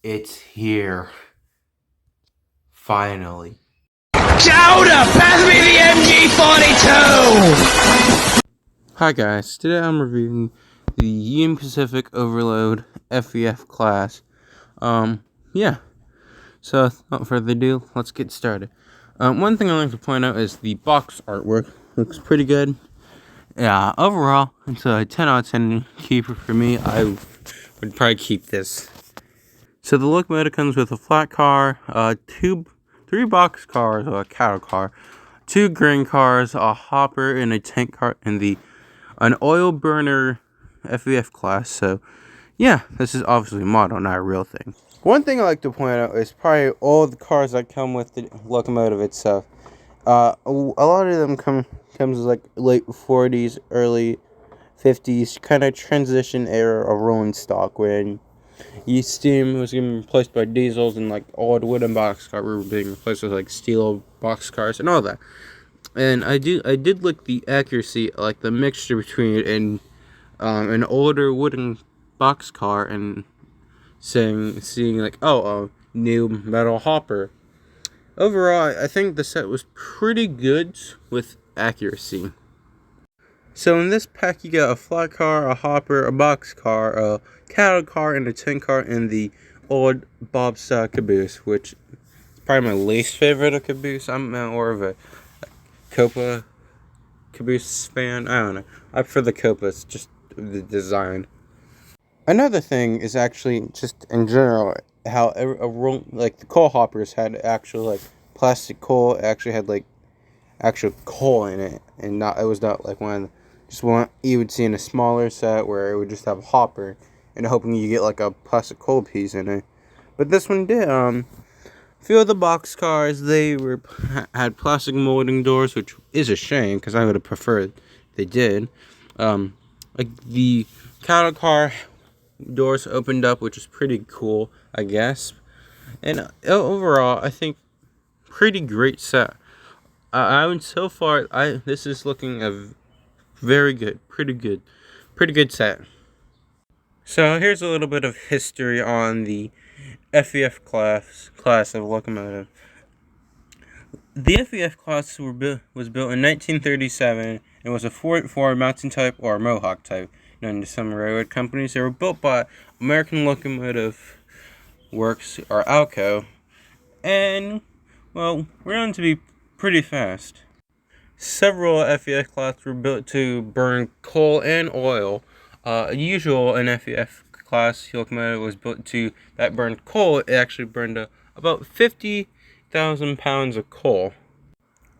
It's here. Finally. Chowder! Pass me the MG42! Hi guys, today I'm reviewing the Union Pacific Overload FEF class. Yeah. So without further ado, let's get started. One thing I'd like to point out is the box artwork. Looks pretty good. Yeah, overall, it's a 10 out of 10 keeper for me. I would probably keep this. So the locomotive comes with a flat car, three box cars, or a cattle car, 2 grain cars, a hopper, and a tank car, and an oil burner FEF class. So yeah, this is obviously a model, not a real thing. One thing I like to point out is probably all the cars that come with the locomotive itself. A lot of them comes like late 40s, early 50s, kind of transition era of rolling stock when steam was getting replaced by diesels and like old wooden boxcars were being replaced with like steel boxcars and all that. And I did like the accuracy, like the mixture between an older wooden boxcar and seeing like a new metal hopper. Overall, I think the set was pretty good with accuracy. So in this pack, you got a flat car, a hopper, a box car, a cattle car, and a tank car, and the old bobstyle caboose, which is probably my least favorite of caboose. I'm more of a Copa caboose fan. I don't know. I prefer the Copa. It's just the design. Another thing is actually just in general how like the coal hoppers had actual like plastic coal. It actually had like actual coal in it, and it was not like one you would see in a smaller set where it would just have a hopper and hoping you get like a plastic coal piece in it. But this one did. A few of the box cars had plastic molding doors, which is a shame because I would have preferred they did. Like the cattle car doors opened up, which is pretty cool, I guess. And overall, I think pretty great set. So far, this is looking a very good, pretty good set. So here's a little bit of history on the FEF class of locomotive. The FEF class was built in 1937 and was a 4 mountain type or Mohawk type, known to some railroad companies. They were built by American Locomotive Works, or ALCO, and well, we're known to be pretty fast. Several FEF classes were built to burn coal and oil. Usual an FEF class locomotive was built that burned coal. It actually burned about 50,000 pounds of coal,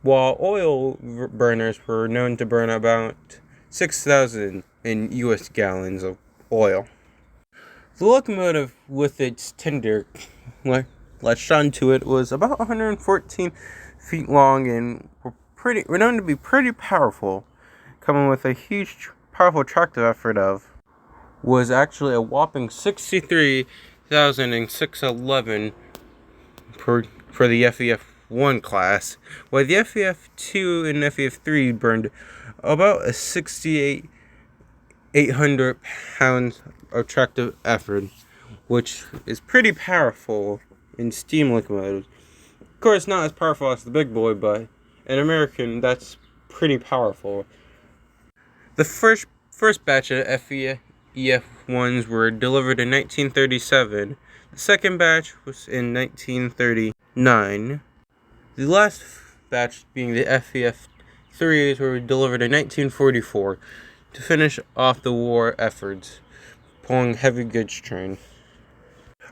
while oil burners were known to burn about 6,000 in U.S. gallons of oil. The locomotive, with its tender latched onto it, was about 114 feet long and were known to be pretty powerful, coming with a huge, powerful tractive effort was actually a whopping 63,611 for the FEF1 class, while the FEF2 and FEF3 burned about a 6,800 pounds of tractive effort, which is pretty powerful in steam locomotives. Of course, not as powerful as the big boy, but in American, that's pretty powerful. The first batch of FEF1s were delivered in 1937. The second batch was in 1939. The last batch being the FEF3s were delivered in 1944 to finish off the war efforts, pulling heavy goods train.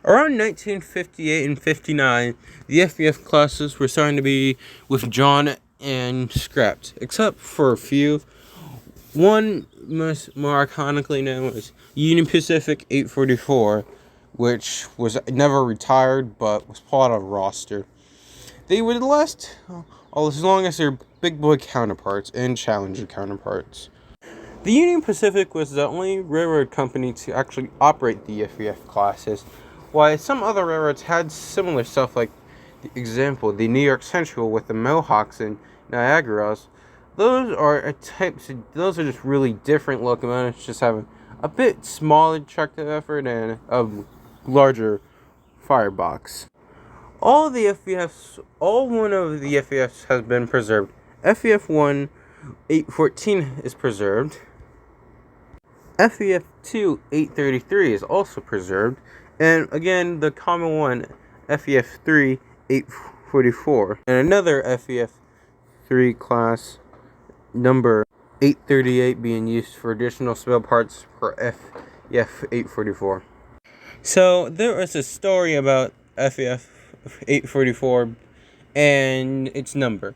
Around 1958 and 59, the FEF classes were starting to be withdrawn and scrapped, except for a few. One more iconically known as Union Pacific 844, which was never retired but was part of the roster. They would last as long as their big boy counterparts and Challenger counterparts. The Union Pacific was the only railroad company to actually operate the FEF classes, while some other railroads had similar stuff, like example, the New York Central with the Mohawks and Niagaras. Those are just really different locomotives, just having a bit smaller tractive effort and a larger firebox. All one of the FEFs has been preserved. FEF1 814 is preserved. FEF2 833 is also preserved. And again, the common one, FEF3 844. And another FEF3 class number 838 being used for additional spare parts for FEF 844. So there was a story about FEF 844 and its number.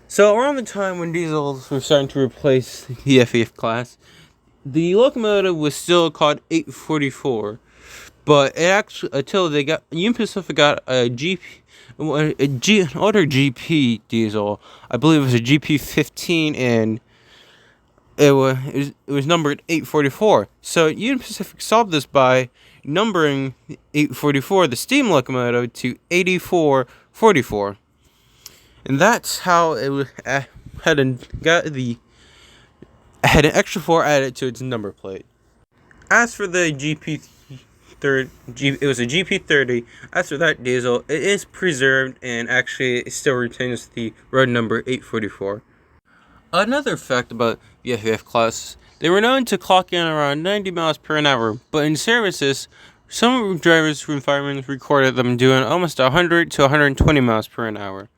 So around the time when diesels were starting to replace the FEF class, the locomotive was still called 844, but it actually until they got Union Pacific got an older GP diesel. I believe it was a GP 15, and it was numbered 844. So Union Pacific solved this by numbering 844, the steam locomotive, to 8444, and that's how it had an extra 4 added to its number plate. As for the it was a GP30. As for that diesel, it is preserved and actually it still retains the road number 844. Another fact about the FEF class, they were known to clock in around 90 miles per hour, but in services, some drivers and firemen recorded them doing almost 100 to 120 miles per hour.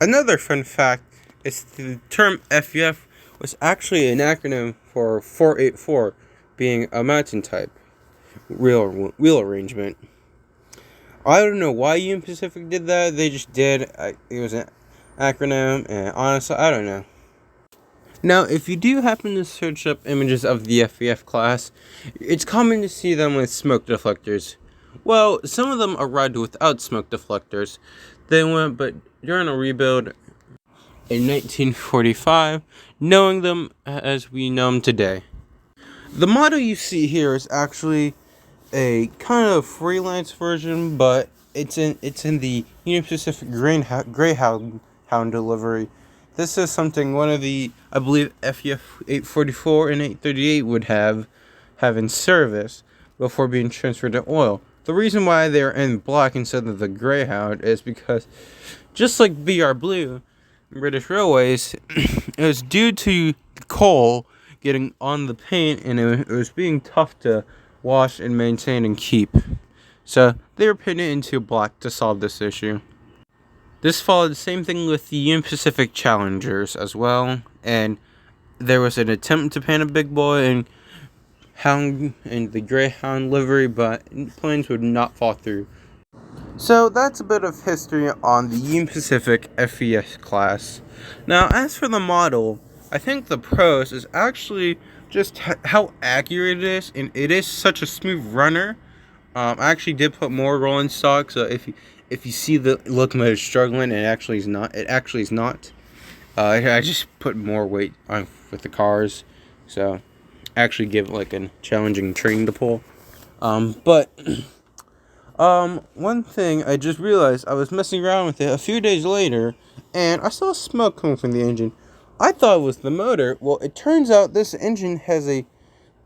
Another fun fact is the term FEF was actually an acronym for 484, being a mountain type wheel arrangement. I don't know why Union Pacific did that. They just did. It was an acronym, and honestly, I don't know. Now, if you do happen to search up images of the FEF class, it's common to see them with smoke deflectors. Well, some of them arrived without smoke deflectors. But during a rebuild in 1945, knowing them as we know them today. The model you see here is actually a kind of freelance version, but it's in the Union Pacific Greyhound delivery. This is something one of the, I believe, FEF 844 and 838 would have in service before being transferred to oil. The reason why they're in black instead of the Greyhound is because, just like BR Blue, British Railways, it was due to coal getting on the paint, and it was being tough to wash and maintain and keep. So they were painted into black to solve this issue. This followed the same thing with the Union Pacific Challengers as well, and there was an attempt to paint a big boy and the Greyhound livery, but plans would not fall through. So that's a bit of history on the Union Pacific FES class. Now, as for the model, I think the pros is actually just how accurate it is, and it is such a smooth runner. I actually did put more rolling stock, so if you see the locomotive struggling, it actually is not. I just put more weight on with the cars, so actually give it like a challenging train to pull. One thing I just realized, I was messing around with it a few days later, and I saw smoke coming from the engine. I thought it was the motor. Well, it turns out this engine has a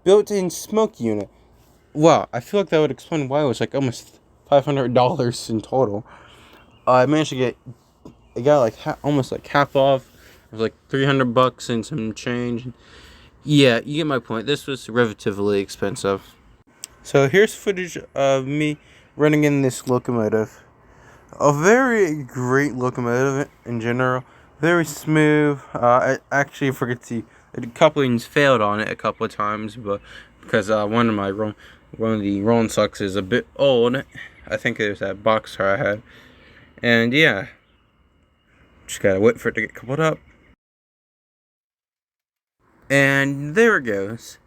built-in smoke unit. Wow, I feel like that would explain why it was like almost $500 in total. I managed to get, it got like almost like half off. It was like $300 and some change. Yeah, you get my point. This was relatively expensive. So here's footage of me running in this locomotive. A very great locomotive in general. Very smooth. I actually forget the couplings failed on it a couple of times, but because one of the rolling stocks is a bit old. I think it was that box car I had, and yeah, just gotta wait for it to get coupled up. And there it goes.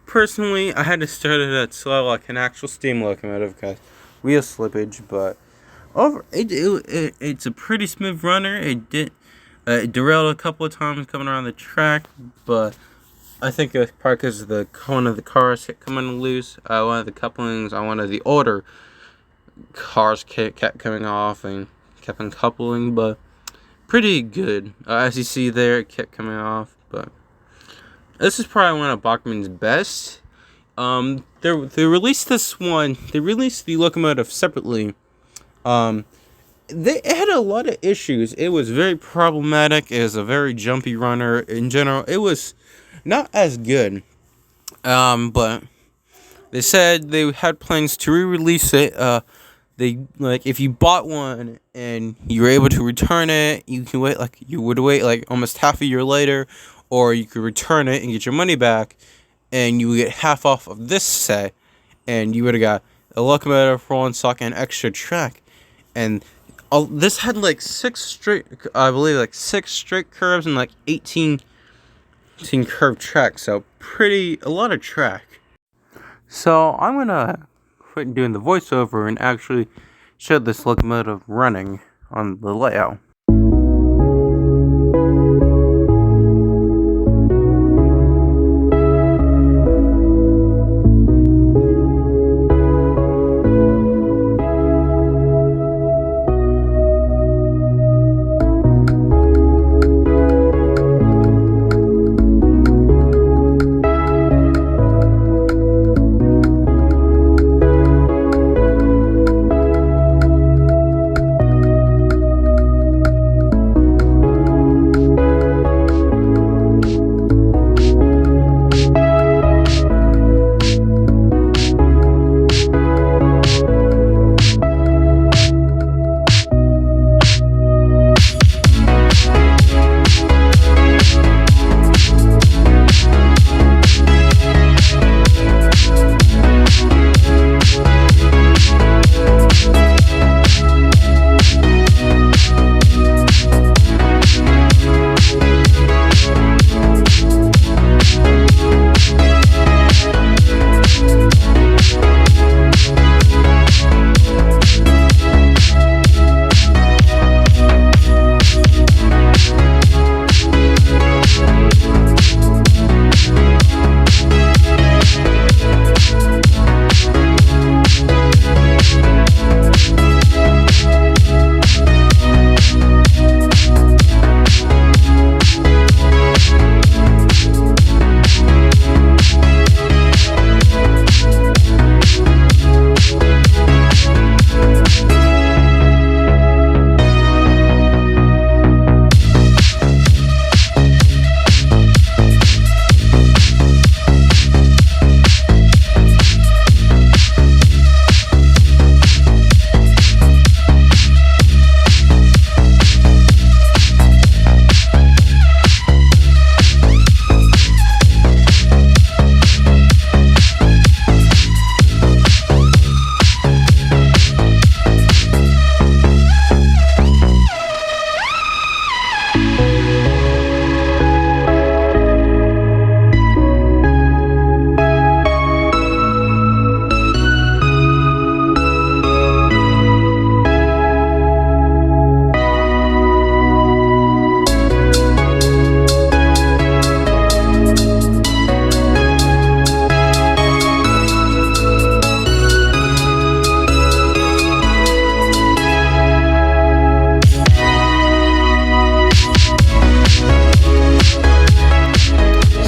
Personally, I had to start it at slow like an actual steam locomotive because wheel slippage, but it's a pretty smooth runner. It derailed a couple of times coming around the track, but I think it was probably because one of the cars kept coming loose. One of the couplings on one of the older cars kept coming off and kept uncoupling, but pretty good. As you see there, it kept coming off, but this is probably one of Bachmann's best. they released this one. They released the locomotive separately. It had a lot of issues. It was very problematic. It was a very jumpy runner. In general, it was not as good. But they said they had plans to re-release it. If you bought one and you were able to return it, you would wait almost half a year later, or you could return it and get your money back, and you would get half off of this set, and you would have got a locomotive, rolling stock, and extra track, and this had six straight curves and 18 curved tracks, so a lot of track. So I'm gonna quit doing the voiceover and actually show this locomotive running on the layout.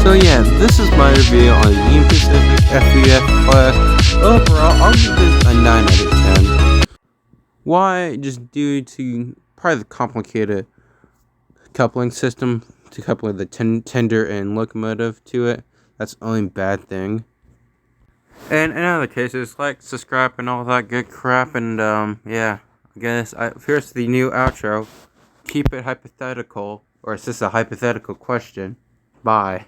So yeah, this is my review on the Union Pacific FEF class. Overall, I'll give this a 9 out of 10. Why? Just due to probably the complicated coupling system to couple the tender and locomotive to it. That's the only bad thing. And in other cases, like, subscribe, and all that good crap. And yeah, I guess here's the new outro. Keep it hypothetical, or is this a hypothetical question? Bye.